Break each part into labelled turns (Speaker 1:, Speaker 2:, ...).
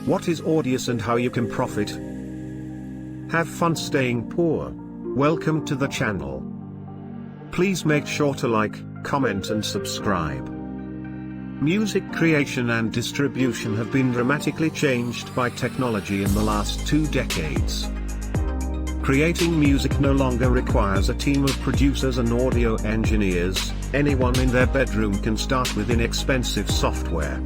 Speaker 1: What is Audius and how you can profit? Have fun staying poor. Welcome to the channel. Please make sure to like, comment and subscribe. Music creation and distribution have been dramatically changed by technology in the last 2 decades. Creating music no longer requires a team of producers and audio engineers. Anyone in their bedroom can start with inexpensive software.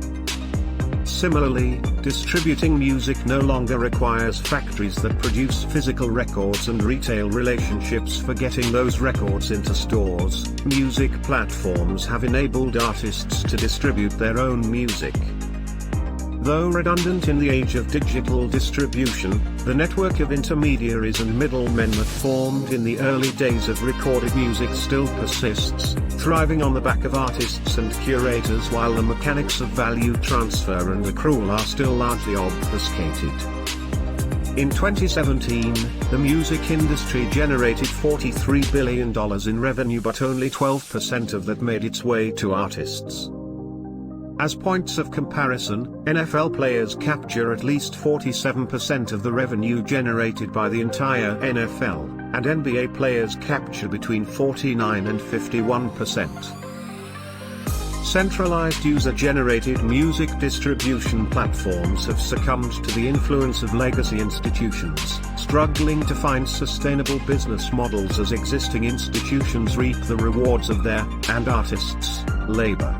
Speaker 1: Similarly, distributing music no longer requires factories that produce physical records and retail relationships for getting those records into stores. Music platforms have enabled artists to distribute their own music. Though redundant in the age of digital distribution, the network of intermediaries and middlemen that formed in the early days of recorded music still persists, thriving on the back of artists and curators, while the mechanics of value transfer and accrual are still largely obfuscated. In 2017, the music industry generated $43 billion in revenue, but only 12% of that made its way to artists. As points of comparison, NFL players capture at least 47% of the revenue generated by the entire NFL, and NBA players capture between 49 and 51%. Centralized user-generated music distribution platforms have succumbed to the influence of legacy institutions, struggling to find sustainable business models as existing institutions reap the rewards of their, and artists', labor.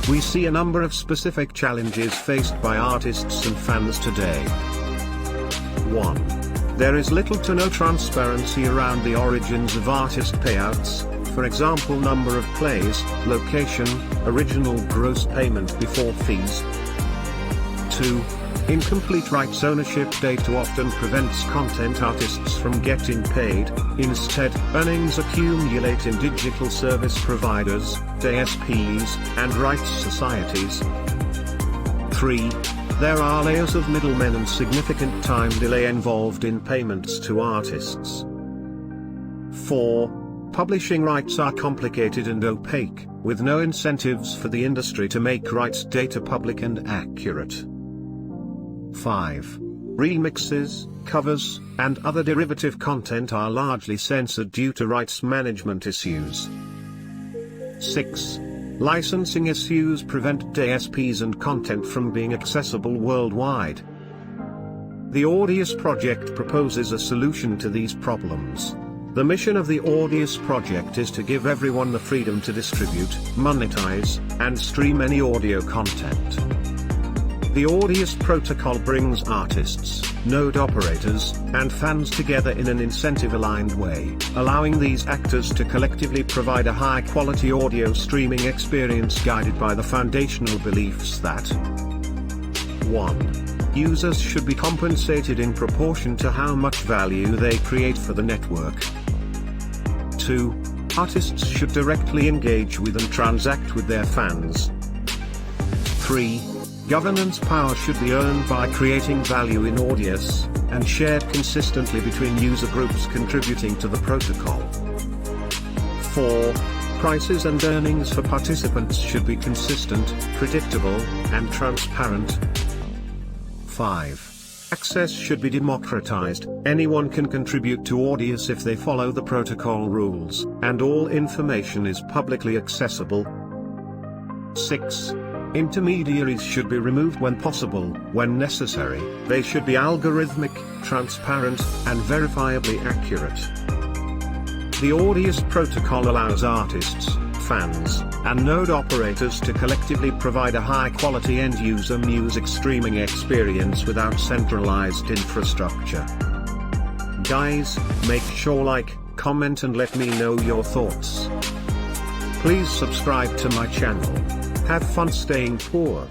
Speaker 1: We see a number of specific challenges faced by artists and fans today. 1. There is little to no transparency around the origins of artist payouts, for example number of plays, location, original gross payment before fees. 2. Incomplete rights ownership data often prevents content artists from getting paid. Instead, earnings accumulate in digital service providers, DSPs, and rights societies. 3. There are layers of middlemen and significant time delay involved in payments to artists. 4. Publishing rights are complicated and opaque, with no incentives for the industry to make rights data public and accurate. 5. Remixes, covers, and other derivative content are largely censored due to rights management issues. 6. Licensing issues prevent DSPs and content from being accessible worldwide. The Audius project proposes a solution to these problems. The mission of the Audius project is to give everyone the freedom to distribute, monetize, and stream any audio content. The Audius protocol brings artists, node operators, and fans together in an incentive-aligned way, allowing these actors to collectively provide a high-quality audio streaming experience guided by the foundational beliefs that 1. Users should be compensated in proportion to how much value they create for the network. 2. Artists should directly engage with and transact with their fans. 3. Governance power should be earned by creating value in Audius, and shared consistently between user groups contributing to the protocol. 4. Prices and earnings for participants should be consistent, predictable, and transparent. 5. Access should be democratized. Anyone can contribute to Audius if they follow the protocol rules, and all information is publicly accessible. 6. Intermediaries should be removed when possible. When necessary, they should be algorithmic, transparent, and verifiably accurate. The Audius protocol allows artists, fans, and node operators to collectively provide a high-quality end-user music streaming experience without centralized infrastructure. Guys, make sure like, comment and let me know your thoughts. Please subscribe to my channel. Have fun staying poor.